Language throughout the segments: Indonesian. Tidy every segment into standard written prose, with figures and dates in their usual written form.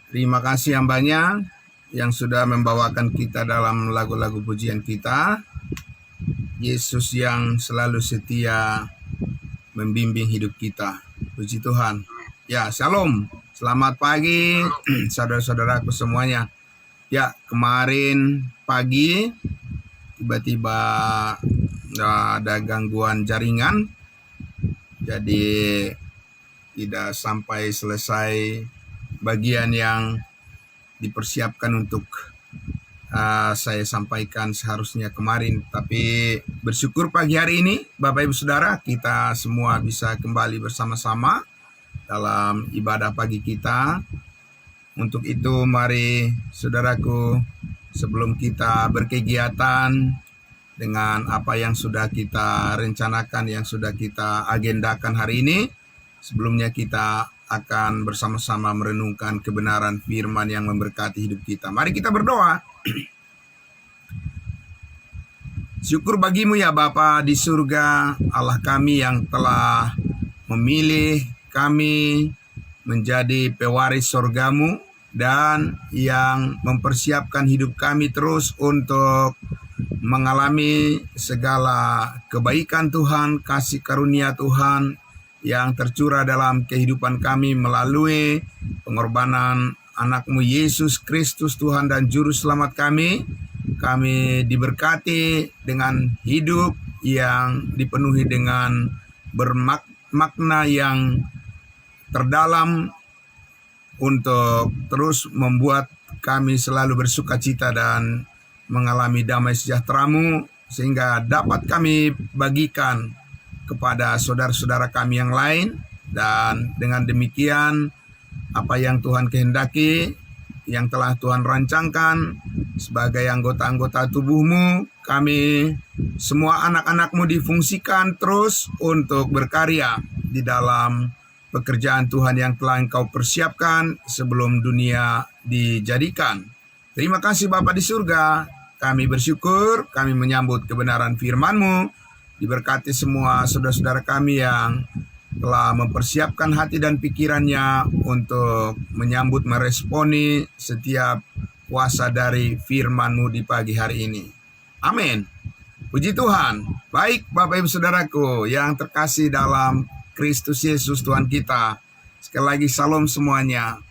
Terima kasih yang banyak yang sudah membawakan kita dalam lagu-lagu pujian kita. Yesus yang selalu setia membimbing hidup kita. Puji Tuhan. Ya, shalom. Selamat pagi saudara-saudaraku semuanya. Ya, kemarin pagi tiba-tiba ada gangguan jaringan. Jadi tidak sampai selesai bagian yang dipersiapkan untuk saya sampaikan seharusnya kemarin. Tapi bersyukur pagi hari ini Bapak Ibu Saudara kita semua bisa kembali bersama-sama dalam ibadah pagi kita. Untuk itu mari saudaraku, sebelum kita berkegiatan dengan apa yang sudah kita rencanakan, yang sudah kita agendakan hari ini, sebelumnya kita akan bersama-sama merenungkan kebenaran firman yang memberkati hidup kita. Mari kita berdoa. Syukur bagimu ya Bapa di surga, Allah kami yang telah memilih kami menjadi pewaris surgamu dan yang mempersiapkan hidup kami terus untuk mengalami segala kebaikan Tuhan, kasih karunia Tuhan yang tercurah dalam kehidupan kami melalui pengorbanan anak-Mu Yesus Kristus Tuhan dan Juru Selamat kami. Kami diberkati dengan hidup yang dipenuhi dengan bermakna yang terdalam untuk terus membuat kami selalu bersukacita dan mengalami damai sejahtera-Mu, sehingga dapat kami bagikan kepada saudara-saudara kami yang lain. Dan dengan demikian apa yang Tuhan kehendaki, yang telah Tuhan rancangkan sebagai anggota-anggota tubuh-Mu, kami semua anak-anak-Mu difungsikan terus untuk berkarya di dalam pekerjaan Tuhan yang telah Engkau persiapkan sebelum dunia dijadikan. Terima kasih Bapa di surga, kami bersyukur, kami menyambut kebenaran firman-Mu. Diberkati semua saudara-saudara kami yang telah mempersiapkan hati dan pikirannya untuk menyambut, meresponi setiap kuasa dari firman-Mu di pagi hari ini. Amin. Puji Tuhan. Baik Bapak Ibu Saudaraku yang terkasih dalam Kristus Yesus Tuhan kita. Sekali lagi salam semuanya.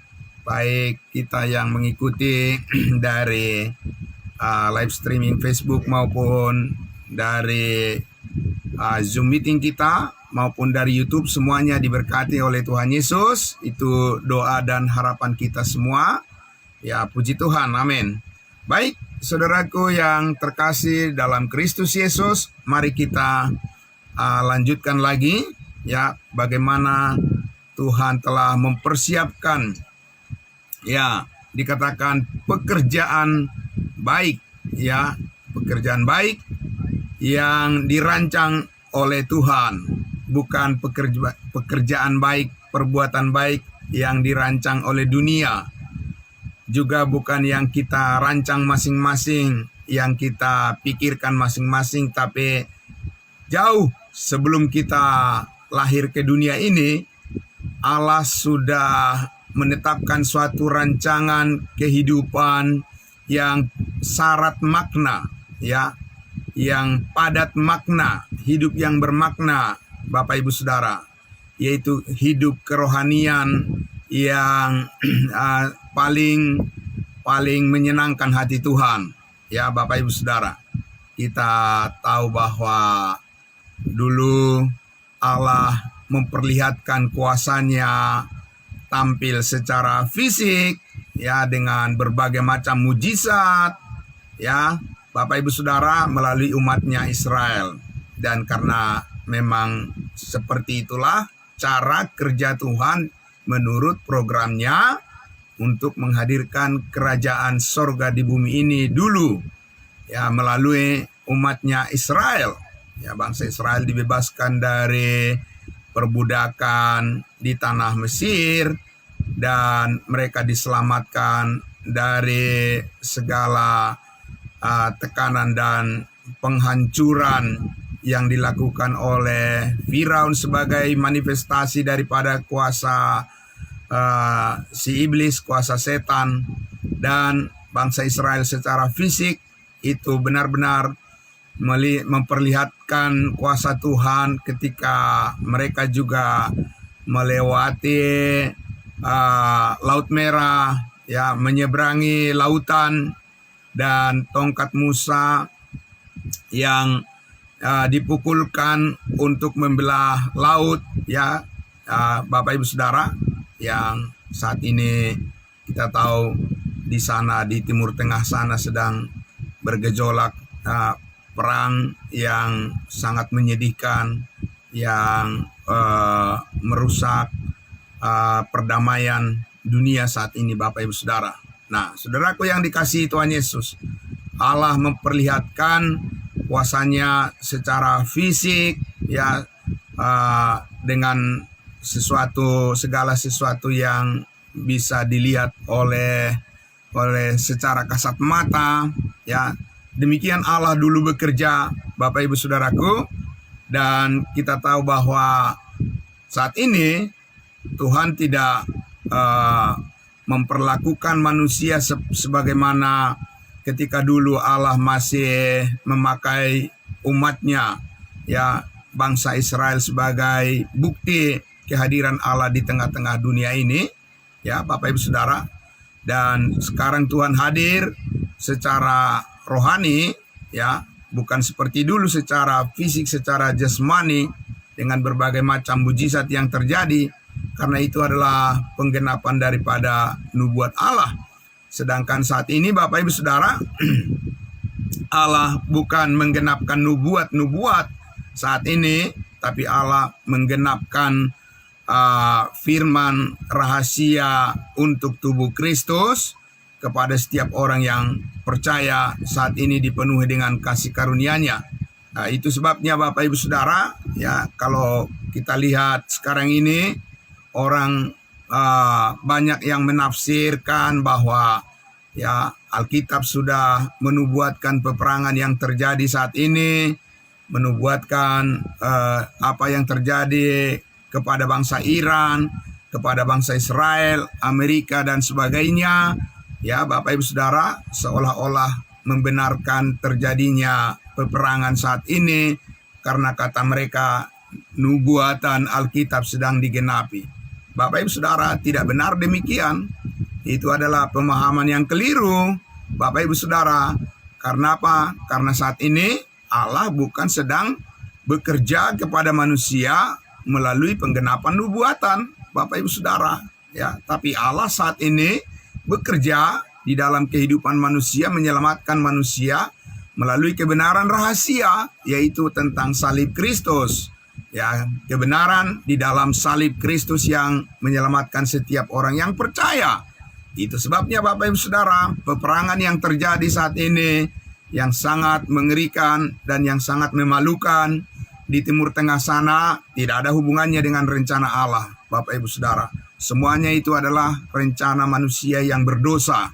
Baik kita yang mengikuti dari live streaming Facebook maupun dari Zoom meeting kita maupun dari YouTube, semuanya diberkati oleh Tuhan Yesus. Itu doa dan harapan kita semua. Ya, puji Tuhan. Amin. Baik, saudaraku yang terkasih dalam Kristus Yesus, mari kita lanjutkan lagi ya bagaimana Tuhan telah mempersiapkan, ya dikatakan pekerjaan baik, ya pekerjaan baik yang dirancang oleh Tuhan, bukan pekerjaan baik, perbuatan baik yang dirancang oleh dunia, juga bukan yang kita rancang masing-masing, yang kita pikirkan masing-masing, tapi jauh sebelum kita lahir ke dunia ini, Allah sudah menetapkan suatu rancangan kehidupan yang syarat makna, ya, yang padat makna, hidup yang bermakna Bapak Ibu Saudara, yaitu hidup kerohanian yang paling menyenangkan hati Tuhan. Ya Bapak Ibu Saudara, kita tahu bahwa dulu Allah memperlihatkan kuasanya tampil secara fisik, ya dengan berbagai macam mujizat, ya Bapak Ibu Saudara, melalui umatnya Israel. Dan karena memang seperti itulah cara kerja Tuhan menurut programnya untuk menghadirkan kerajaan sorga di bumi ini dulu, ya melalui umatnya Israel. Ya, bangsa Israel dibebaskan dari perbudakan di tanah Mesir dan mereka diselamatkan dari segala tekanan dan penghancuran yang dilakukan oleh Firaun sebagai manifestasi daripada kuasa si iblis, kuasa setan, dan bangsa Israel secara fisik itu benar-benar memperlihatkan kuasa Tuhan ketika mereka juga melewati Laut Merah, ya, menyeberangi lautan, dan tongkat Musa yang dipukulkan untuk membelah laut, ya, Bapak Ibu Saudara, yang saat ini kita tahu di sana di Timur Tengah sana sedang bergejolak perang yang sangat menyedihkan, yang merusak perdamaian dunia saat ini, Bapak Ibu Saudara. Nah, saudaraku yang dikasihi Tuhan Yesus, Allah memperlihatkan kuasanya secara fisik, ya, dengan segala sesuatu yang bisa dilihat oleh secara kasat mata, ya. Demikian Allah dulu bekerja, Bapak Ibu Saudaraku, dan kita tahu bahwa saat ini Tuhan tidak memperlakukan manusia sebagaimana ketika dulu Allah masih memakai umatnya, ya, bangsa Israel sebagai bukti kehadiran Allah di tengah-tengah dunia ini, ya, Bapak Ibu Saudara. Dan sekarang Tuhan hadir secara rohani, ya, bukan seperti dulu secara fisik, secara jasmani, dengan berbagai macam mujizat yang terjadi, karena itu adalah penggenapan daripada nubuat Allah. Sedangkan saat ini Bapak Ibu Saudara, Allah bukan menggenapkan nubuat saat ini, tapi Allah menggenapkan firman rahasia untuk tubuh Kristus kepada setiap orang yang percaya saat ini dipenuhi dengan kasih karunia-Nya. Itu sebabnya Bapak Ibu Saudara, ya, kalau kita lihat sekarang ini orang banyak yang menafsirkan bahwa, ya, Alkitab sudah menubuatkan peperangan yang terjadi saat ini, menubuatkan apa yang terjadi kepada bangsa Iran, kepada bangsa Israel, Amerika, dan sebagainya. Ya, Bapak Ibu Saudara, seolah-olah membenarkan terjadinya peperangan saat ini karena kata mereka nubuatan Alkitab sedang digenapi. Bapak Ibu Saudara, tidak benar demikian. Itu adalah pemahaman yang keliru, Bapak Ibu Saudara. Karena apa? Karena saat ini Allah bukan sedang bekerja kepada manusia melalui penggenapan nubuatan, Bapak Ibu Saudara, ya. Tapi Allah saat ini bekerja di dalam kehidupan manusia, menyelamatkan manusia melalui kebenaran rahasia, yaitu tentang salib Kristus. Ya, kebenaran di dalam salib Kristus yang menyelamatkan setiap orang yang percaya. Itu sebabnya Bapak Ibu Saudara, peperangan yang terjadi saat ini yang sangat mengerikan dan yang sangat memalukan di Timur Tengah sana tidak ada hubungannya dengan rencana Allah, Bapak Ibu Saudara. Semuanya itu adalah rencana manusia yang berdosa.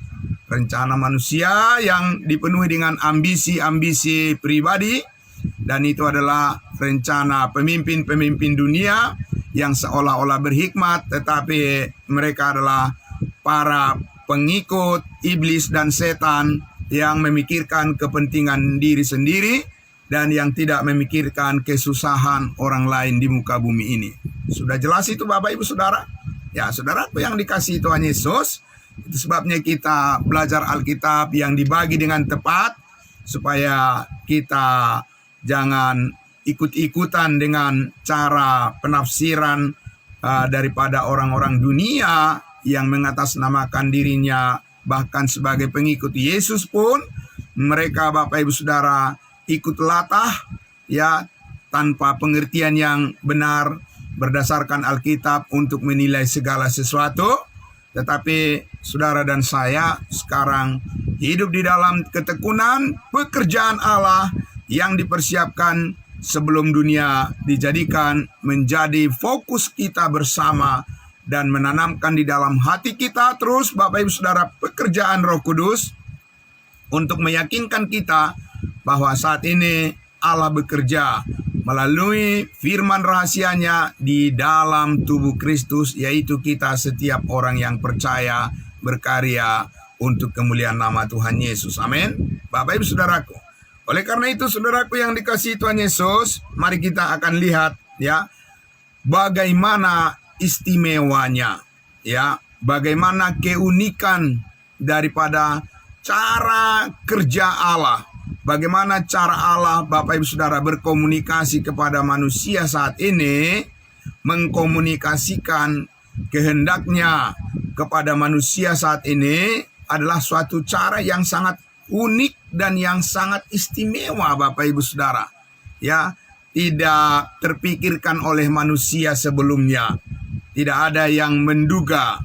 Rencana manusia yang dipenuhi dengan ambisi-ambisi pribadi. Dan itu adalah rencana pemimpin-pemimpin dunia yang seolah-olah berhikmat, tetapi mereka adalah para pengikut iblis dan setan yang memikirkan kepentingan diri sendiri dan yang tidak memikirkan kesusahan orang lain di muka bumi ini. Sudah jelas itu Bapak Ibu Saudara? Ya, saudaraku yang dikasihi Tuhan Yesus, itu sebabnya kita belajar Alkitab yang dibagi dengan tepat, supaya kita jangan ikut-ikutan dengan cara penafsiran daripada orang-orang dunia yang mengatasnamakan dirinya bahkan sebagai pengikut Yesus pun. Mereka Bapak Ibu Saudara ikut latah, ya, tanpa pengertian yang benar berdasarkan Alkitab untuk menilai segala sesuatu. Tetapi saudara dan saya sekarang hidup di dalam ketekunan pekerjaan Allah yang dipersiapkan sebelum dunia dijadikan menjadi fokus kita bersama dan menanamkan di dalam hati kita terus Bapak Ibu Saudara pekerjaan Roh Kudus untuk meyakinkan kita bahwa saat ini Allah bekerja melalui firman rahasianya di dalam tubuh Kristus, yaitu kita setiap orang yang percaya berkarya untuk kemuliaan nama Tuhan Yesus. Amin. Bapak Ibu Saudaraku, oleh karena itu saudaraku yang dikasihi Tuhan Yesus, mari kita akan lihat ya bagaimana istimewanya, ya bagaimana keunikan daripada cara kerja Allah. Bagaimana cara Allah, Bapak Ibu Saudara, berkomunikasi kepada manusia saat ini, mengkomunikasikan kehendaknya kepada manusia saat ini adalah suatu cara yang sangat unik dan yang sangat istimewa, Bapak Ibu Saudara. Ya, tidak terpikirkan oleh manusia sebelumnya. Tidak ada yang menduga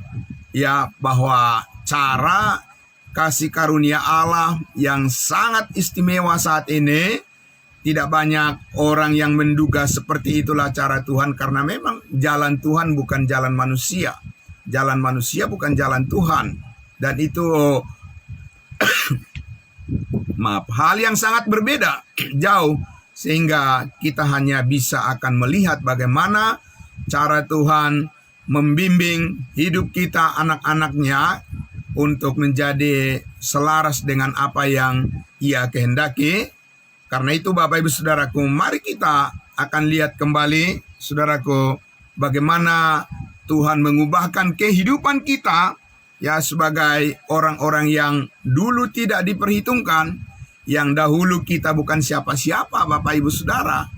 ya bahwa cara kasih karunia Allah yang sangat istimewa saat ini, tidak banyak orang yang menduga seperti itulah cara Tuhan, karena memang jalan Tuhan bukan jalan manusia. Jalan manusia bukan jalan Tuhan. Dan itu maaf, hal yang sangat berbeda, jauh, sehingga kita hanya bisa akan melihat bagaimana cara Tuhan membimbing hidup kita, anak-anaknya, untuk menjadi selaras dengan apa yang Ia kehendaki. Karena itu Bapak Ibu Saudaraku, mari kita akan lihat kembali, saudaraku, bagaimana Tuhan mengubahkan kehidupan kita ya sebagai orang-orang yang dulu tidak diperhitungkan, yang dahulu kita bukan siapa-siapa, Bapak Ibu Saudara.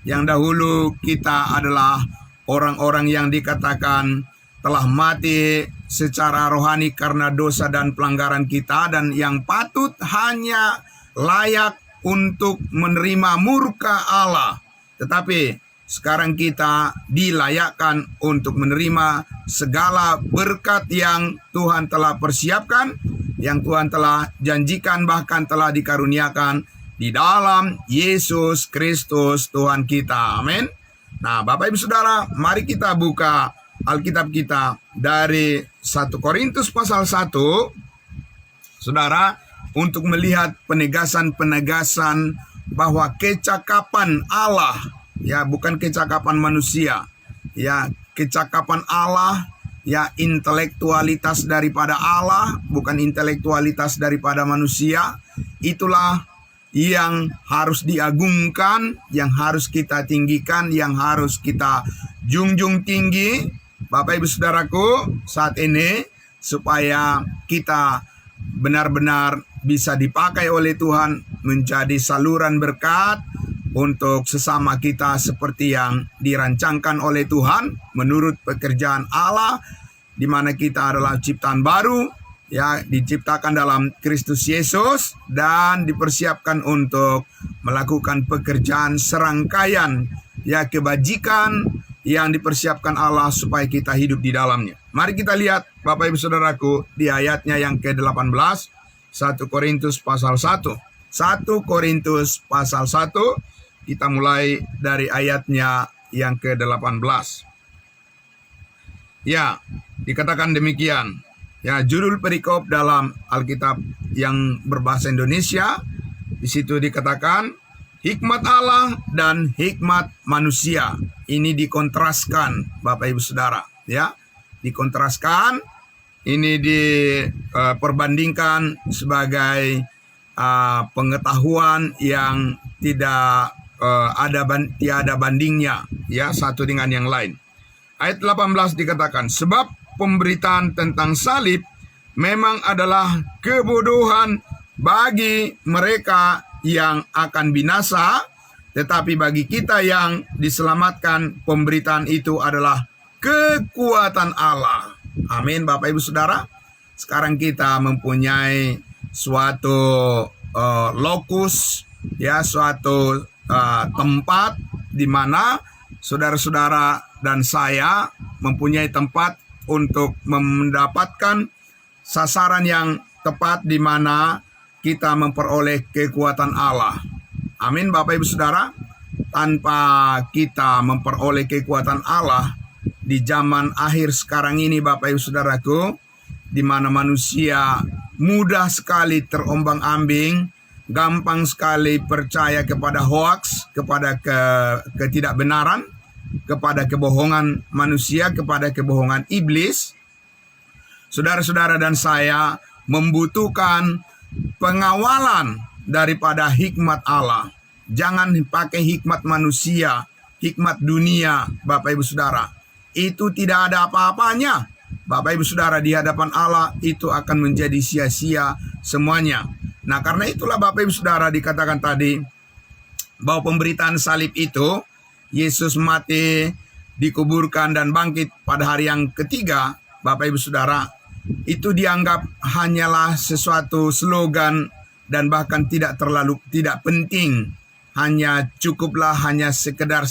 Yang dahulu kita adalah orang-orang yang dikatakan telah mati secara rohani karena dosa dan pelanggaran kita, dan yang patut hanya layak untuk menerima murka Allah. Tetapi sekarang kita dilayakkan untuk menerima segala berkat yang Tuhan telah persiapkan, yang Tuhan telah janjikan, bahkan telah dikaruniakan di dalam Yesus Kristus Tuhan kita. Amin. Nah, Bapak Ibu Saudara, mari kita buka Alkitab kita dari 1 Korintus pasal 1, saudara, untuk melihat penegasan-penegasan bahwa kecakapan Allah, ya bukan kecakapan manusia, ya kecakapan Allah, ya intelektualitas daripada Allah, bukan intelektualitas daripada manusia, itulah yang harus diagungkan, yang harus kita tinggikan, yang harus kita junjung tinggi, Bapak Ibu Saudaraku, saat ini, supaya kita benar-benar bisa dipakai oleh Tuhan menjadi saluran berkat untuk sesama kita seperti yang dirancangkan oleh Tuhan menurut pekerjaan Allah, di mana kita adalah ciptaan baru, ya diciptakan dalam Kristus Yesus dan dipersiapkan untuk melakukan pekerjaan serangkaian ya kebajikan yang dipersiapkan Allah supaya kita hidup di dalamnya. Mari kita lihat Bapak Ibu Saudaraku di ayatnya yang ke-18, 1 Korintus pasal 1. 1 Korintus pasal 1, kita mulai dari ayatnya yang ke-18. Ya, dikatakan demikian. Ya, judul perikop dalam Alkitab yang berbahasa Indonesia, di situ dikatakan hikmat Allah dan hikmat manusia. Ini dikontraskan, Bapak Ibu Saudara, ya. Dikontraskan, ini diperbandingkan sebagai pengetahuan yang tidak tiada bandingnya, ya, satu dengan yang lain. Ayat 18 dikatakan, sebab pemberitaan tentang salib memang adalah kebodohan bagi mereka yang akan binasa, tetapi bagi kita yang diselamatkan, pemberitaan itu adalah kekuatan Allah. Amin, Bapak Ibu Saudara. Sekarang kita mempunyai suatu lokus, ya, suatu tempat di mana saudara-saudara dan saya mempunyai tempat untuk mendapatkan sasaran yang tepat di mana kita memperoleh kekuatan Allah. Amin, Bapak Ibu Saudara. Tanpa kita memperoleh kekuatan Allah di zaman akhir sekarang ini, Bapak Ibu Saudaraku, di mana manusia mudah sekali terombang-ambing gampang sekali percaya kepada hoaks, kepada ketidakbenaran, kepada kebohongan manusia, kepada kebohongan iblis. Saudara-saudara dan saya membutuhkan pengawalan daripada hikmat Allah. Jangan pakai hikmat manusia, hikmat dunia, Bapak Ibu Saudara. Itu tidak ada apa-apanya. Bapak Ibu Saudara, di hadapan Allah itu akan menjadi sia-sia semuanya. Nah, karena itulah Bapak Ibu Saudara dikatakan tadi bahwa pemberitaan salib itu, Yesus mati, dikuburkan dan bangkit pada hari yang ketiga, Bapak Ibu Saudara, itu dianggap hanyalah sesuatu slogan dan bahkan tidak penting. Hanya cukuplah, hanya sekedar,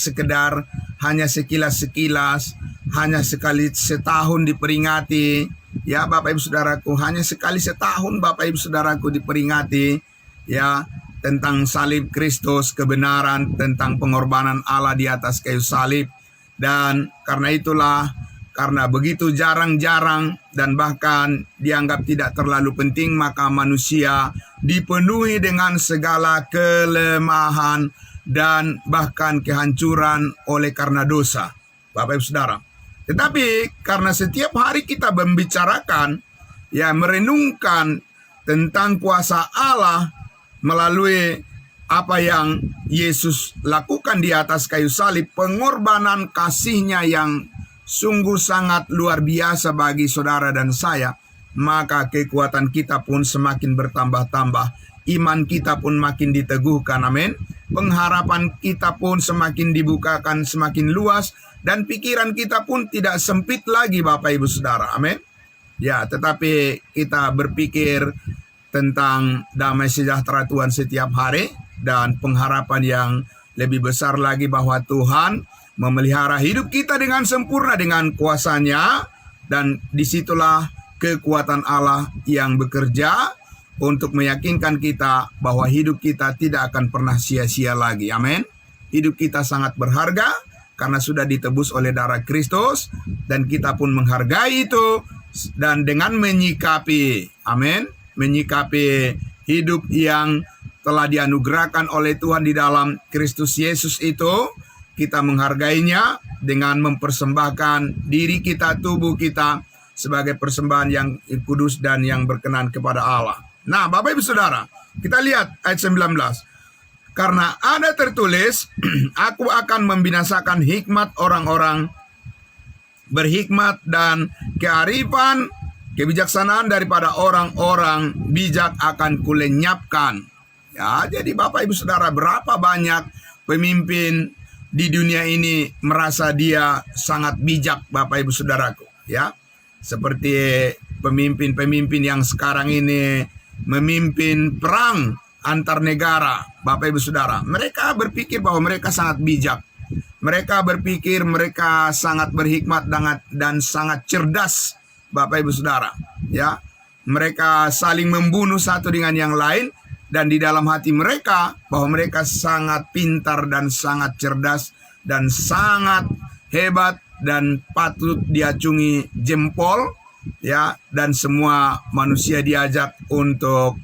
hanya sekilas-sekilas, hanya sekali setahun diperingati. Ya Bapak Ibu Saudaraku, hanya sekali setahun Bapak Ibu Saudaraku diperingati ya tentang salib Kristus, kebenaran, tentang pengorbanan Allah di atas kayu salib. Dan karena itulah, karena begitu jarang-jarang dan bahkan dianggap tidak terlalu penting, maka manusia dipenuhi dengan segala kelemahan dan bahkan kehancuran oleh karena dosa, Bapak Ibu Saudara. Tetapi karena setiap hari kita membicarakan, ya merenungkan tentang kuasa Allah melalui apa yang Yesus lakukan di atas kayu salib, pengorbanan kasih-Nya yang sungguh sangat luar biasa bagi saudara dan saya, maka kekuatan kita pun semakin bertambah-tambah, iman kita pun makin diteguhkan, amin. Pengharapan kita pun semakin dibukakan, semakin luas, dan pikiran kita pun tidak sempit lagi, Bapak Ibu Saudara, amin. Ya, tetapi kita berpikir tentang damai sejahtera Tuhan setiap hari, dan pengharapan yang lebih besar lagi bahwa Tuhan memelihara hidup kita dengan sempurna dengan kuasa-Nya, dan disitulah kekuatan Allah yang bekerja untuk meyakinkan kita bahwa hidup kita tidak akan pernah sia-sia lagi, amin. Hidup kita sangat berharga karena sudah ditebus oleh darah Kristus, dan kita pun menghargai itu, dan dengan menyikapi, amin, menyikapi hidup yang telah dianugerahkan oleh Tuhan di dalam Kristus Yesus itu, kita menghargainya dengan mempersembahkan diri kita, tubuh kita sebagai persembahan yang kudus dan yang berkenan kepada Allah. Nah, Bapak Ibu Saudara, kita lihat ayat 19. Karena ada tertulis, aku akan membinasakan hikmat orang-orang berhikmat dan kearifan, kebijaksanaan daripada orang-orang bijak akan kulenyapkan. Ya, jadi Bapak Ibu Saudara, berapa banyak pemimpin di dunia ini merasa dia sangat bijak, Bapak Ibu Saudaraku, ya. Seperti pemimpin-pemimpin yang sekarang ini memimpin perang antar negara, Bapak Ibu Saudara. Mereka berpikir bahwa mereka sangat bijak. Mereka berpikir mereka sangat berhikmat dan sangat cerdas, Bapak Ibu Saudara, ya. Mereka saling membunuh satu dengan yang lain, dan di dalam hati mereka bahwa mereka sangat pintar dan sangat cerdas dan sangat hebat dan patut diacungi jempol, ya. Dan semua manusia diajak untuk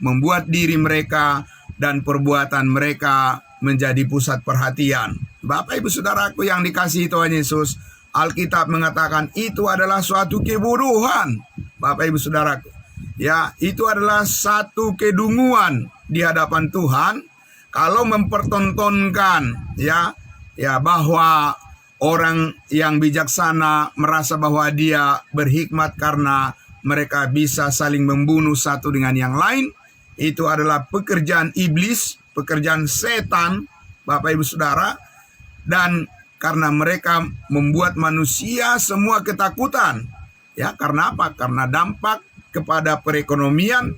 membuat diri mereka dan perbuatan mereka menjadi pusat perhatian. Bapak Ibu Saudaraku yang dikasihi Tuhan Yesus, Alkitab mengatakan itu adalah suatu kebodohan, Bapak Ibu Saudaraku. Ya, itu adalah satu kedunguan di hadapan Tuhan kalau mempertontonkan ya bahwa orang yang bijaksana merasa bahwa dia berhikmat karena mereka bisa saling membunuh satu dengan yang lain. Itu adalah pekerjaan iblis, pekerjaan setan, Bapak Ibu Saudara. Dan karena mereka membuat manusia semua ketakutan. Ya, karena apa? Karena dampak kepada perekonomian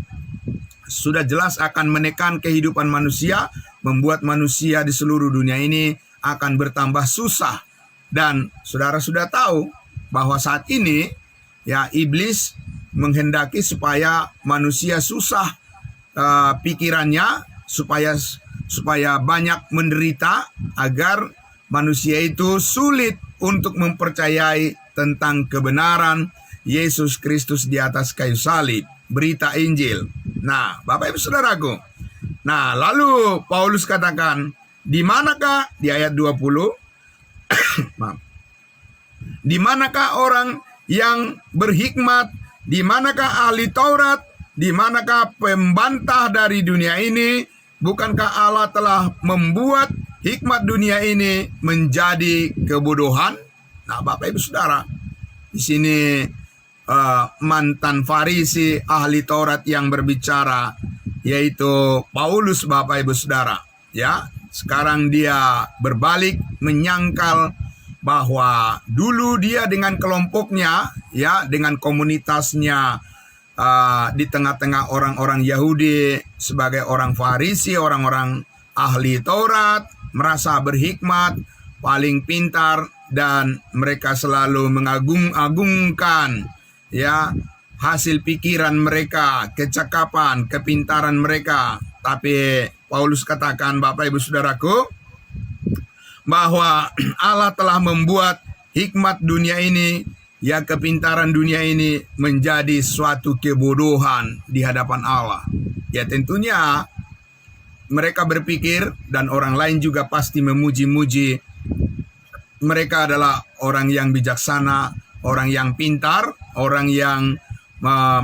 sudah jelas akan menekan kehidupan manusia, membuat manusia di seluruh dunia ini akan bertambah susah. Dan saudara sudah tahu bahwa saat ini ya iblis menghendaki supaya manusia susah pikirannya, supaya banyak menderita, agar manusia itu sulit untuk mempercayai tentang kebenaran Yesus Kristus di atas kayu salib, berita Injil. Nah, Bapak Ibu Saudaraku. Nah, lalu Paulus katakan, di manakah di ayat 20? Maaf. Di manakah orang yang berhikmat? Di manakah ahli Taurat? Di manakah pembantah dari dunia ini? Bukankah Allah telah membuat hikmat dunia ini menjadi kebodohan? Nah, Bapak Ibu Saudara, di sini mantan Farisi ahli Taurat yang berbicara, yaitu Paulus, Bapak Ibu Saudara. Ya, sekarang dia berbalik menyangkal bahwa dulu dia dengan kelompoknya, ya, dengan komunitasnya, di tengah-tengah orang-orang Yahudi sebagai orang Farisi, orang-orang ahli Taurat, merasa berhikmat, paling pintar, dan mereka selalu mengagung-agungkan, ya, hasil pikiran mereka, kecakapan, kepintaran mereka. Tapi Paulus katakan, Bapak Ibu Saudaraku, bahwa Allah telah membuat hikmat dunia ini, ya, kepintaran dunia ini menjadi suatu kebodohan di hadapan Allah. Ya, tentunya mereka berpikir, dan orang lain juga pasti memuji-muji, mereka adalah orang yang bijaksana, orang yang pintar, orang yang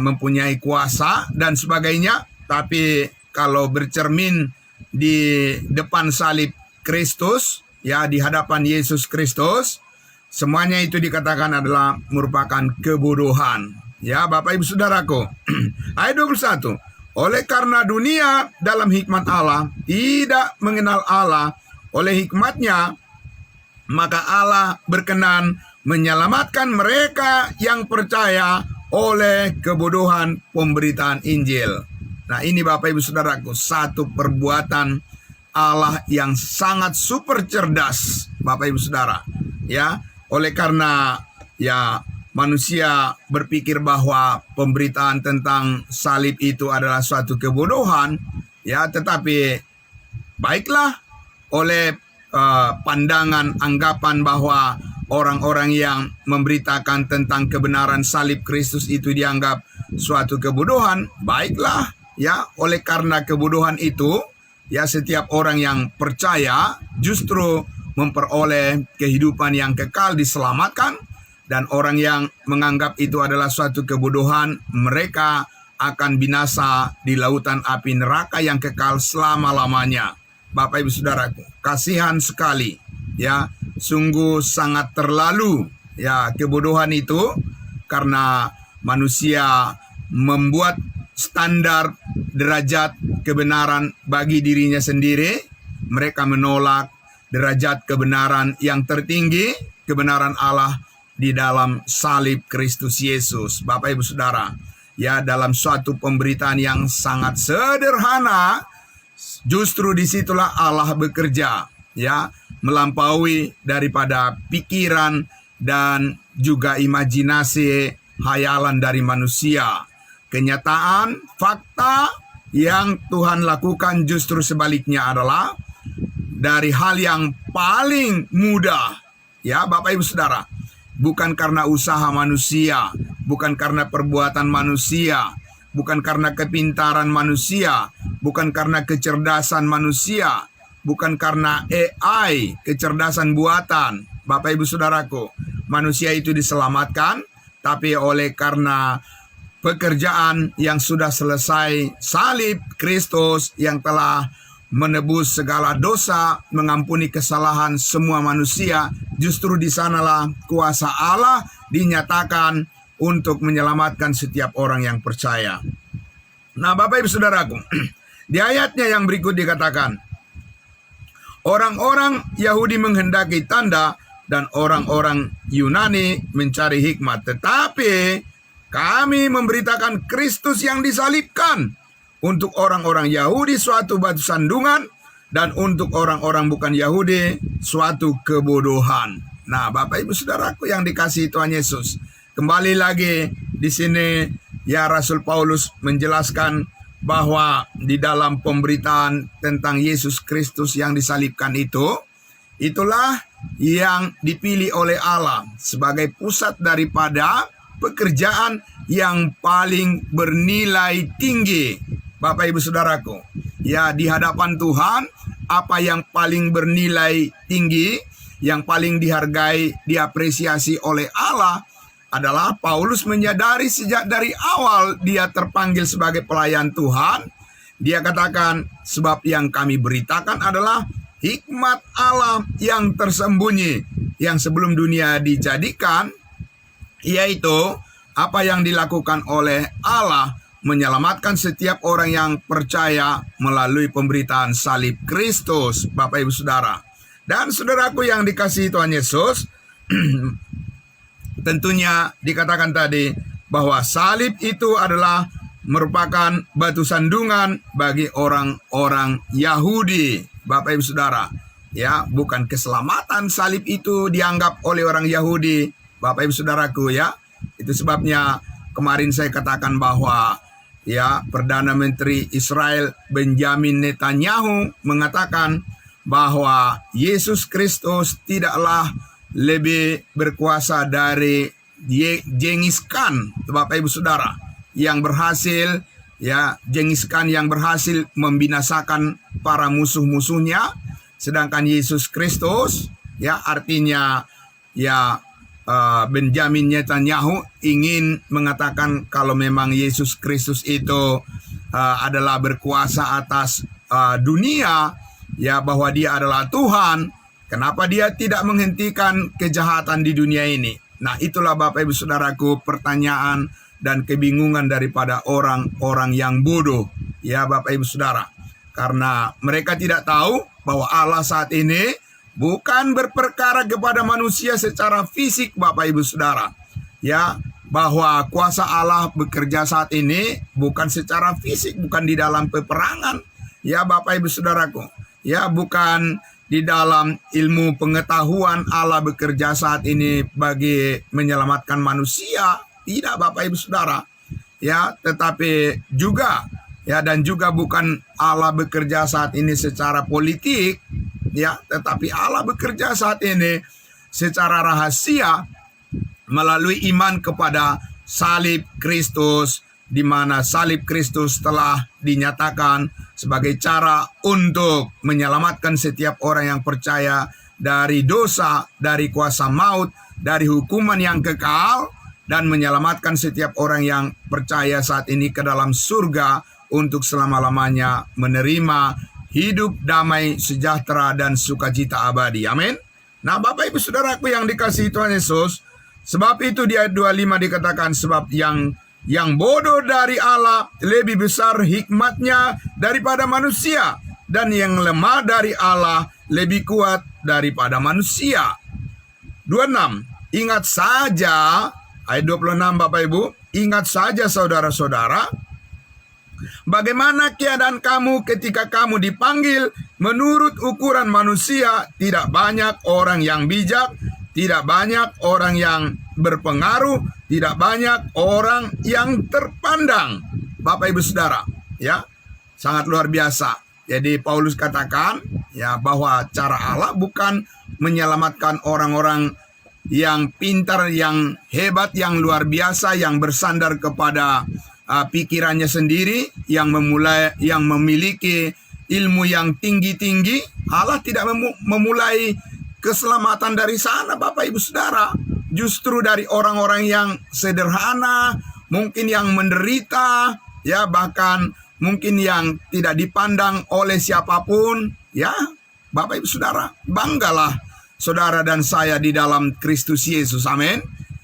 mempunyai kuasa dan sebagainya. Tapi kalau bercermin di depan salib Kristus, ya, di hadapan Yesus Kristus, semuanya itu dikatakan adalah merupakan kebodohan. Ya, Bapak Ibu Saudaraku. Ayat 21. Oleh karena dunia dalam hikmat Allah tidak mengenal Allah, oleh hikmatnya maka Allah berkenan menyelamatkan mereka yang percaya oleh kebodohan pemberitaan Injil. Nah, ini Bapak Ibu Saudaraku, satu perbuatan Allah yang sangat super cerdas, Bapak Ibu Saudara. Ya, oleh karena, ya, manusia berpikir bahwa pemberitaan tentang salib itu adalah suatu kebodohan, ya, tetapi baiklah oleh pandangan anggapan bahwa orang-orang yang memberitakan tentang kebenaran salib Kristus itu dianggap suatu kebodohan, baiklah, ya, oleh karena kebodohan itu, ya, setiap orang yang percaya justru memperoleh kehidupan yang kekal, diselamatkan. Dan orang yang menganggap itu adalah suatu kebodohan, mereka akan binasa di lautan api neraka yang kekal selama-lamanya. Bapak Ibu Saudaraku, kasihan sekali, ya, sungguh sangat terlalu, ya, kebodohan itu, karena manusia membuat standar derajat kebenaran bagi dirinya sendiri. Mereka menolak derajat kebenaran yang tertinggi, kebenaran Allah di dalam salib Kristus Yesus. Bapak Ibu Saudara, ya, dalam suatu pemberitaan yang sangat sederhana, justru disitulah Allah bekerja, ya, melampaui daripada pikiran dan juga imajinasi hayalan dari manusia. Kenyataan, fakta yang Tuhan lakukan justru sebaliknya adalah dari hal yang paling mudah, ya, Bapak Ibu Saudara. Bukan karena usaha manusia, bukan karena perbuatan manusia, bukan karena kepintaran manusia, bukan karena kecerdasan manusia, bukan karena AI, kecerdasan buatan. Bapak Ibu Saudaraku, manusia itu diselamatkan, tapi oleh karena pekerjaan yang sudah selesai, salib Kristus yang telah menebus segala dosa, mengampuni kesalahan semua manusia. Justru di sanalah kuasa Allah dinyatakan untuk menyelamatkan setiap orang yang percaya. Nah, Bapak Ibu Saudaraku, di ayatnya yang berikut dikatakan, orang-orang Yahudi menghendaki tanda dan orang-orang Yunani mencari hikmat, tetapi kami memberitakan Kristus yang disalibkan. Untuk orang-orang Yahudi suatu batu sandungan, dan untuk orang-orang bukan Yahudi suatu kebodohan. Nah, Bapak Ibu Saudaraku yang dikasihi Tuhan Yesus, kembali lagi di sini, ya, Rasul Paulus menjelaskan bahwa di dalam pemberitaan tentang Yesus Kristus yang disalibkan itu, itulah yang dipilih oleh Allah sebagai pusat daripada pekerjaan yang paling bernilai tinggi, Bapak Ibu Saudaraku. Ya, di hadapan Tuhan, apa yang paling bernilai tinggi, yang paling dihargai, diapresiasi oleh Allah adalah Paulus menyadari sejak dari awal dia terpanggil sebagai pelayan Tuhan. Dia katakan, sebab yang kami beritakan adalah hikmat Allah yang tersembunyi, yang sebelum dunia dijadikan, yaitu apa yang dilakukan oleh Allah menyelamatkan setiap orang yang percaya melalui pemberitaan salib Kristus, Bapak Ibu Saudara. Dan saudaraku yang dikasihi Tuhan Yesus, tentunya dikatakan tadi bahwa salib itu adalah merupakan batu sandungan bagi orang-orang Yahudi, Bapak Ibu Saudara. Ya, bukan keselamatan salib itu dianggap oleh orang Yahudi, Bapak Ibu Saudaraku ya. Itu sebabnya kemarin saya katakan bahwa ya, Perdana Menteri Israel Benjamin Netanyahu mengatakan bahwa Yesus Kristus tidaklah lebih berkuasa dari Genghis Khan, Bapak Ibu Saudara, yang berhasil ya, Genghis Khan yang berhasil membinasakan para musuh-musuhnya, sedangkan Yesus Kristus ya, artinya ya, Benjamin Netanyahu ingin mengatakan kalau memang Yesus Kristus itu adalah berkuasa atas dunia, ya, bahwa dia adalah Tuhan. Kenapa dia tidak menghentikan kejahatan di dunia ini? Nah, itulah Bapak Ibu Saudaraku pertanyaan dan kebingungan daripada orang-orang yang bodoh, ya Bapak Ibu Saudara. Karena mereka tidak tahu bahwa Allah saat ini bukan berperkara kepada manusia secara fisik, Bapak Ibu Saudara. Ya, bahwa kuasa Allah bekerja saat ini bukan secara fisik, bukan di dalam peperangan. Ya, Bapak Ibu Saudaraku. Ya, bukan di dalam ilmu pengetahuan Allah bekerja saat ini bagi menyelamatkan manusia. Tidak, Bapak Ibu Saudara. Ya, tetapi juga ya, dan juga bukan Allah bekerja saat ini secara politik. Ya, tetapi Allah bekerja saat ini secara rahasia melalui iman kepada salib Kristus, di mana salib Kristus telah dinyatakan sebagai cara untuk menyelamatkan setiap orang yang percaya dari dosa, dari kuasa maut, dari hukuman yang kekal, dan menyelamatkan setiap orang yang percaya saat ini ke dalam surga untuk selama-lamanya menerima hidup damai, sejahtera, dan sukacita abadi. Amin. Nah, Bapak Ibu Saudaraku yang dikasihi Tuhan Yesus, sebab itu di ayat 25 dikatakan, sebab yang bodoh dari Allah lebih besar hikmatnya daripada manusia, dan yang lemah dari Allah lebih kuat daripada manusia. 26. Ingat saja, ayat 26 Bapak Ibu, ingat saja saudara-saudara, bagaimana keadaan kamu ketika kamu dipanggil menurut ukuran manusia. Tidak banyak orang yang bijak, tidak banyak orang yang berpengaruh, tidak banyak orang yang terpandang. Bapak Ibu Saudara, ya, sangat luar biasa. Jadi Paulus katakan ya, bahwa cara Allah bukan menyelamatkan orang-orang yang pintar, yang hebat, yang luar biasa, yang bersandar kepada pikirannya sendiri, yang memiliki ilmu yang tinggi-tinggi. Allah tidak memulai keselamatan dari sana, Bapak Ibu Saudara. Justru dari orang-orang yang sederhana, mungkin yang menderita, ya, bahkan mungkin yang tidak dipandang oleh siapapun, ya. Bapak Ibu Saudara, banggalah saudara dan saya di dalam Kristus Yesus, amin.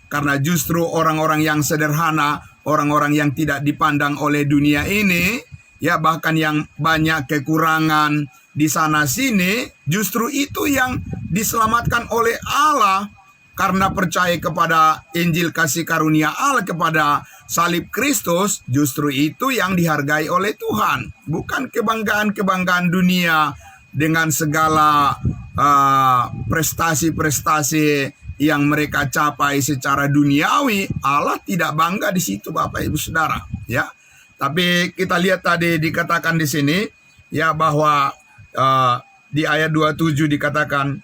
Karena justru orang-orang yang sederhana, orang-orang yang tidak dipandang oleh dunia ini, ya, bahkan yang banyak kekurangan di sana sini, justru itu yang diselamatkan oleh Allah karena percaya kepada Injil kasih karunia Allah, kepada salib Kristus. Justru itu yang dihargai oleh Tuhan, bukan kebanggaan-kebanggaan dunia dengan segala prestasi-prestasi yang mereka capai secara duniawi. Allah tidak bangga di situ, Bapak Ibu Saudara, ya. Tapi kita lihat tadi dikatakan di sini, ya, bahwa di ayat 27 dikatakan,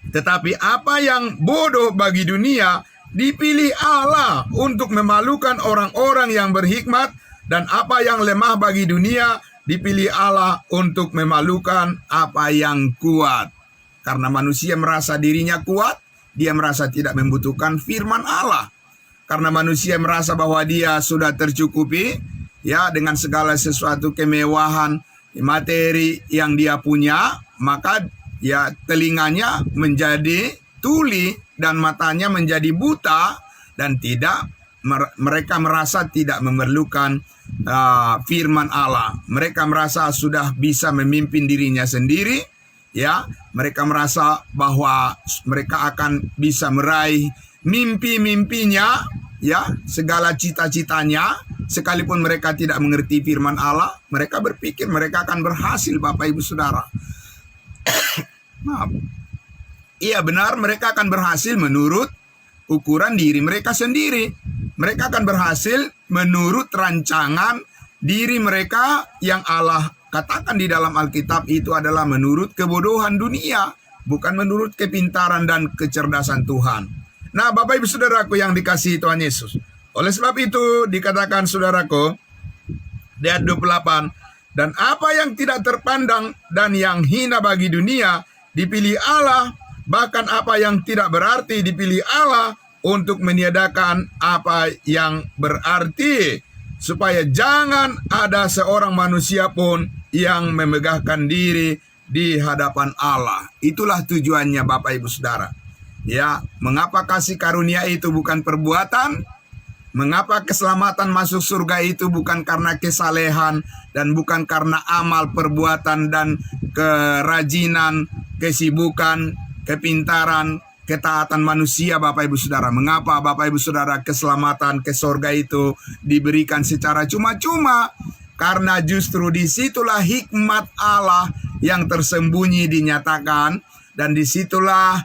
tetapi apa yang bodoh bagi dunia dipilih Allah untuk memalukan orang-orang yang berhikmat, Dan apa yang lemah bagi dunia dipilih Allah untuk memalukan apa yang kuat. Karena manusia merasa dirinya kuat, dia merasa tidak membutuhkan firman Allah. Karena manusia merasa bahwa dia sudah tercukupi ya dengan segala sesuatu kemewahan materi yang dia punya, maka ya telinganya menjadi tuli dan matanya menjadi buta, dan mereka merasa tidak memerlukan firman Allah. Mereka merasa sudah bisa memimpin dirinya sendiri, ya. Mereka merasa bahwa mereka akan bisa meraih mimpi-mimpinya, ya, segala cita-citanya. Sekalipun mereka tidak mengerti firman Allah, mereka berpikir mereka akan berhasil, Bapak Ibu Saudara. Maaf. Iya benar, mereka akan berhasil menurut ukuran diri mereka sendiri. Mereka akan berhasil menurut rancangan diri mereka yang Allah katakan di dalam Alkitab itu adalah menurut kebodohan dunia, bukan menurut kepintaran dan kecerdasan Tuhan. Nah, Bapak Ibu Saudaraku yang dikasihi Tuhan Yesus, oleh sebab itu dikatakan, saudaraku, di ayat 28, dan apa yang tidak terpandang dan yang hina bagi dunia dipilih Allah, bahkan apa yang tidak berarti dipilih Allah untuk meniadakan apa yang berarti, supaya jangan ada seorang manusia pun yang memegahkan diri di hadapan Allah. Itulah tujuannya, Bapak Ibu Saudara. Ya, mengapa kasih karunia itu bukan perbuatan? Mengapa keselamatan masuk surga itu bukan karena kesalehan dan bukan karena amal perbuatan dan kerajinan, kesibukan, kepintaran, ketaatan manusia, Bapak Ibu Saudara? Mengapa Bapak Ibu Saudara keselamatan ke surga itu diberikan secara cuma-cuma? Karena justru disitulah hikmat Allah yang tersembunyi dinyatakan, dan disitulah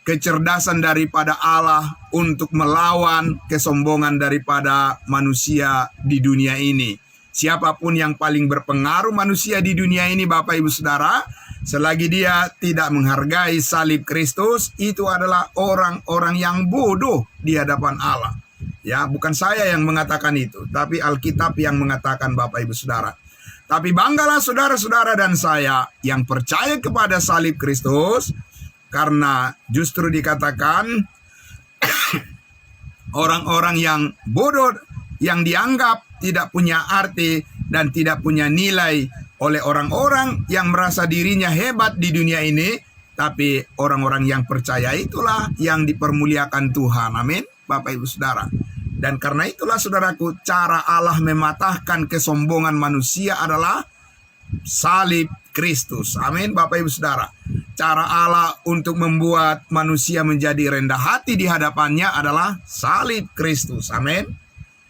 kecerdasan daripada Allah untuk melawan kesombongan daripada manusia di dunia ini. Siapapun yang paling berpengaruh manusia di dunia ini, Bapak Ibu Saudara, selagi dia tidak menghargai salib Kristus, itu adalah orang-orang yang bodoh di hadapan Allah. Ya, bukan saya yang mengatakan itu, tapi Alkitab yang mengatakan, Bapak Ibu Saudara. Tapi banggalah saudara-saudara dan saya yang percaya kepada salib Kristus, karena justru dikatakan orang-orang yang bodoh, yang dianggap tidak punya arti dan tidak punya nilai oleh orang-orang yang merasa dirinya hebat di dunia ini, tapi orang-orang yang percaya itulah yang dipermuliakan Tuhan. Amin, Bapak Ibu Saudara. Dan karena itulah, saudaraku, cara Allah mematahkan kesombongan manusia adalah salib Kristus. Amin, Bapak Ibu Saudara. Cara Allah untuk membuat manusia menjadi rendah hati di hadapannya adalah salib Kristus. Amin.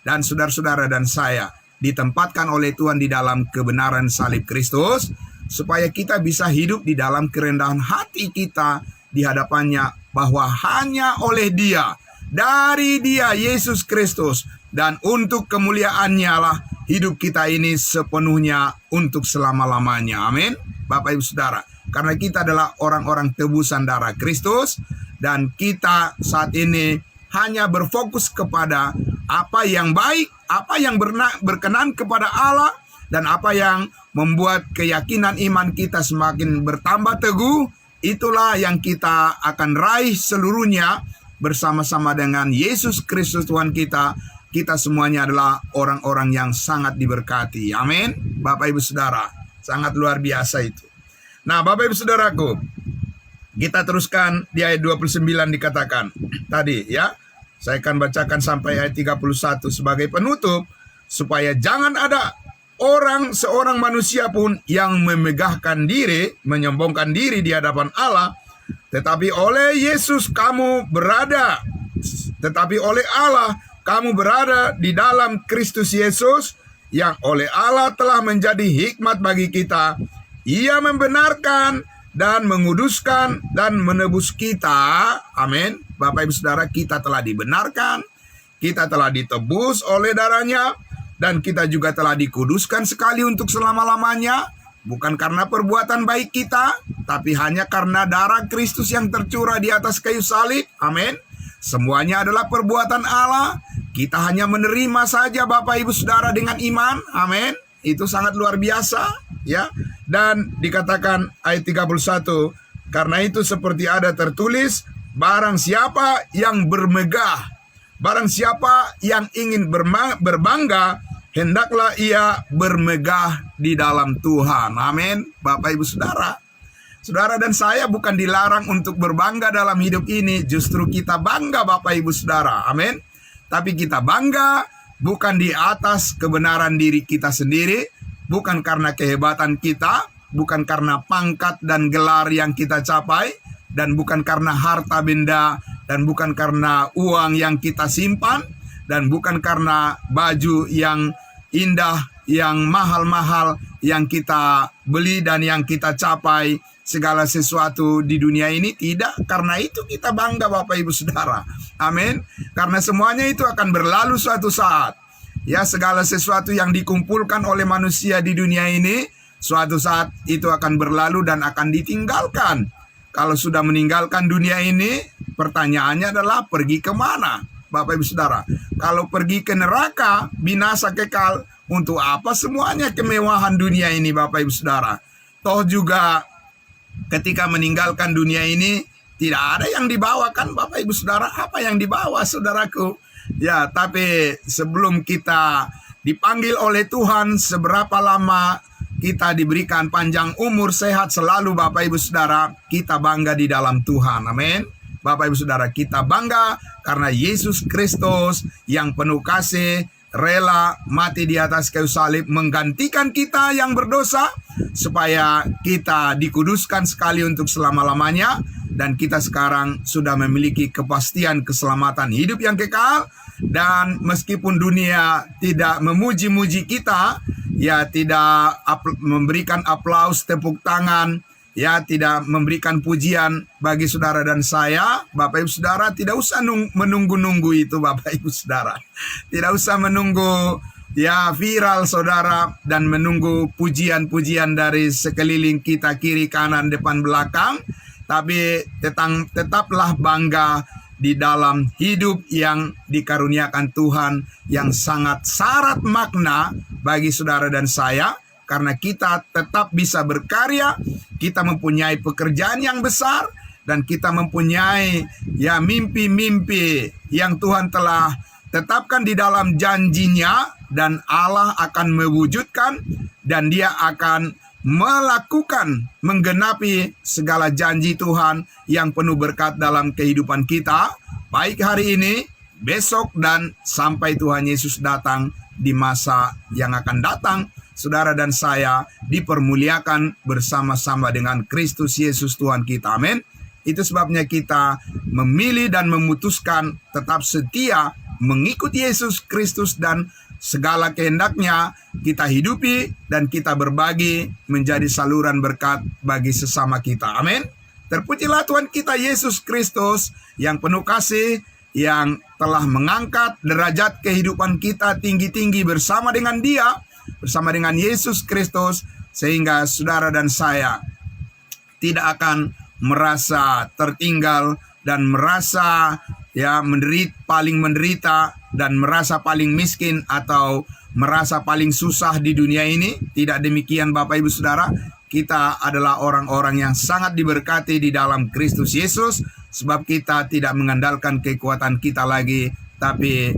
Dan saudara-saudara dan saya ditempatkan oleh Tuhan di dalam kebenaran salib Kristus, supaya kita bisa hidup di dalam kerendahan hati kita di hadapannya, bahwa hanya oleh Dia, dari Dia, Yesus Kristus, dan untuk kemuliaannya lah hidup kita ini sepenuhnya untuk selama-lamanya. Amin, Bapak Ibu Saudara. Karena kita adalah orang-orang tebusan darah Kristus, dan kita saat ini hanya berfokus kepada apa yang baik, apa yang berkenan kepada Allah, dan apa yang membuat keyakinan iman kita semakin bertambah teguh. Itulah yang kita akan raih seluruhnya bersama-sama dengan Yesus Kristus Tuhan kita. Kita semuanya adalah orang-orang yang sangat diberkati. Amin, Bapak Ibu Saudara. Sangat luar biasa itu. Nah, Bapak Ibu Saudaraku, kita teruskan di ayat 29 dikatakan tadi, ya. Saya akan bacakan sampai ayat 31 sebagai penutup, supaya jangan ada seorang manusia pun yang memegahkan diri, menyombongkan diri di hadapan Allah, tetapi oleh Allah kamu berada di dalam Kristus Yesus, yang oleh Allah telah menjadi hikmat bagi kita. Ia membenarkan dan menguduskan dan menebus kita. Amin. Bapak Ibu Saudara, kita telah dibenarkan, kita telah ditebus oleh darahnya, dan kita juga telah dikuduskan sekali untuk selama-lamanya. Bukan karena perbuatan baik kita, tapi hanya karena darah Kristus yang tercurah di atas kayu salib. Amin. Semuanya adalah perbuatan Allah. Kita hanya menerima saja Bapak Ibu Saudara dengan iman. Amin. Itu sangat luar biasa, ya. Dan dikatakan ayat 31, karena itu seperti ada tertulis, barang siapa yang bermegah, barang siapa yang ingin berbangga, hendaklah ia bermegah di dalam Tuhan. Amin. Bapak Ibu Saudara. Saudara dan saya bukan dilarang untuk berbangga dalam hidup ini. Justru kita bangga Bapak Ibu Saudara. Amin. Tapi kita bangga bukan di atas kebenaran diri kita sendiri. Bukan karena kehebatan kita. Bukan karena pangkat dan gelar yang kita capai. Dan bukan karena harta benda. Dan bukan karena uang yang kita simpan. Dan bukan karena baju yang indah, yang mahal-mahal yang kita beli dan yang kita capai segala sesuatu di dunia ini. Tidak, karena itu kita bangga Bapak Ibu Saudara. Amin. Karena semuanya itu akan berlalu suatu saat. Ya, segala sesuatu yang dikumpulkan oleh manusia di dunia ini suatu saat itu akan berlalu dan akan ditinggalkan. Kalau sudah meninggalkan dunia ini, pertanyaannya adalah pergi kemana Bapak Ibu Saudara? Kalau pergi ke neraka, binasa kekal, untuk apa semuanya kemewahan dunia ini Bapak Ibu Saudara? Toh juga ketika meninggalkan dunia ini tidak ada yang dibawakan Bapak Ibu Saudara. Apa yang dibawa saudaraku? Ya, tapi sebelum kita dipanggil oleh Tuhan, seberapa lama kita diberikan panjang umur, sehat selalu Bapak Ibu Saudara, kita bangga di dalam Tuhan. Amin. Bapak Ibu Saudara, kita bangga karena Yesus Kristus yang penuh kasih rela mati di atas kayu salib menggantikan kita yang berdosa supaya kita dikuduskan sekali untuk selama-lamanya, dan kita sekarang sudah memiliki kepastian keselamatan hidup yang kekal. Dan meskipun dunia tidak memuji-muji kita, ya tidak memberikan aplaus, tepuk tangan, ya tidak memberikan pujian bagi saudara dan saya, Bapak Ibu Saudara, tidak usah menunggu-nunggu itu Bapak Ibu Saudara. Tidak usah menunggu ya viral saudara dan menunggu pujian-pujian dari sekeliling kita, kiri, kanan, depan, belakang. Tapi tetaplah bangga di dalam hidup yang dikaruniakan Tuhan, yang sangat syarat makna bagi saudara dan saya. Karena kita tetap bisa berkarya, kita mempunyai pekerjaan yang besar, dan kita mempunyai ya mimpi-mimpi yang Tuhan telah tetapkan di dalam janjinya, dan Allah akan mewujudkan, dan Dia akan melakukan, menggenapi segala janji Tuhan yang penuh berkat dalam kehidupan kita, baik hari ini, besok, dan sampai Tuhan Yesus datang di masa yang akan datang. Saudara dan saya dipermuliakan bersama-sama dengan Kristus Yesus Tuhan kita. Amin. Itu sebabnya kita memilih dan memutuskan tetap setia mengikuti Yesus Kristus, dan segala kehendaknya kita hidupi dan kita berbagi menjadi saluran berkat bagi sesama kita. Amin. Terpujilah Tuhan kita Yesus Kristus yang penuh kasih, yang telah mengangkat derajat kehidupan kita tinggi-tinggi bersama dengan Dia, bersama dengan Yesus Kristus, sehingga saudara dan saya tidak akan merasa tertinggal dan merasa ya paling menderita dan merasa paling miskin atau merasa paling susah di dunia ini. Tidak demikian Bapak Ibu Saudara. Kita adalah orang-orang yang sangat diberkati di dalam Kristus Yesus, sebab kita tidak mengandalkan kekuatan kita lagi, tapi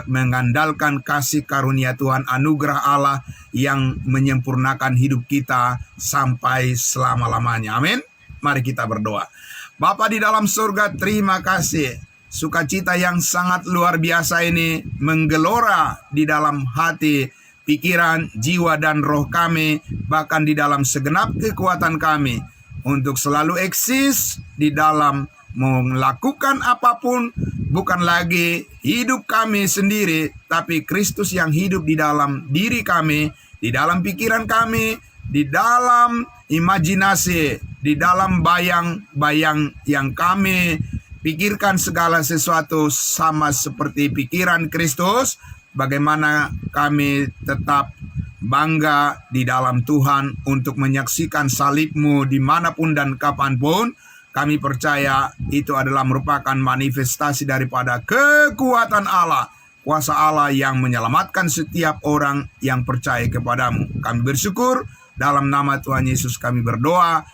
mengandalkan kasih karunia Tuhan, anugerah Allah yang menyempurnakan hidup kita sampai selama-lamanya. Amin. Mari kita berdoa. Bapa di dalam surga, terima kasih. Sukacita yang sangat luar biasa ini menggelora di dalam hati, pikiran, jiwa, dan roh kami, bahkan di dalam segenap kekuatan kami, untuk selalu eksis di dalam melakukan apapun. Bukan lagi hidup kami sendiri, tapi Kristus yang hidup di dalam diri kami, di dalam pikiran kami, di dalam imajinasi, di dalam bayang-bayang yang kami pikirkan segala sesuatu sama seperti pikiran Kristus. Bagaimana kami tetap bangga di dalam Tuhan untuk menyaksikan salib-Mu dimanapun dan kapanpun. Kami percaya itu adalah merupakan manifestasi daripada kekuatan Allah, kuasa Allah yang menyelamatkan setiap orang yang percaya kepadamu. Kami bersyukur, dalam nama Tuhan Yesus kami berdoa.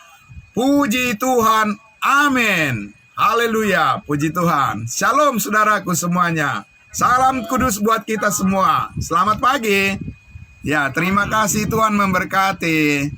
Puji Tuhan, amin. Haleluya, puji Tuhan. Shalom saudaraku semuanya. Salam kudus buat kita semua. Selamat pagi. Ya, terima kasih, Tuhan memberkati.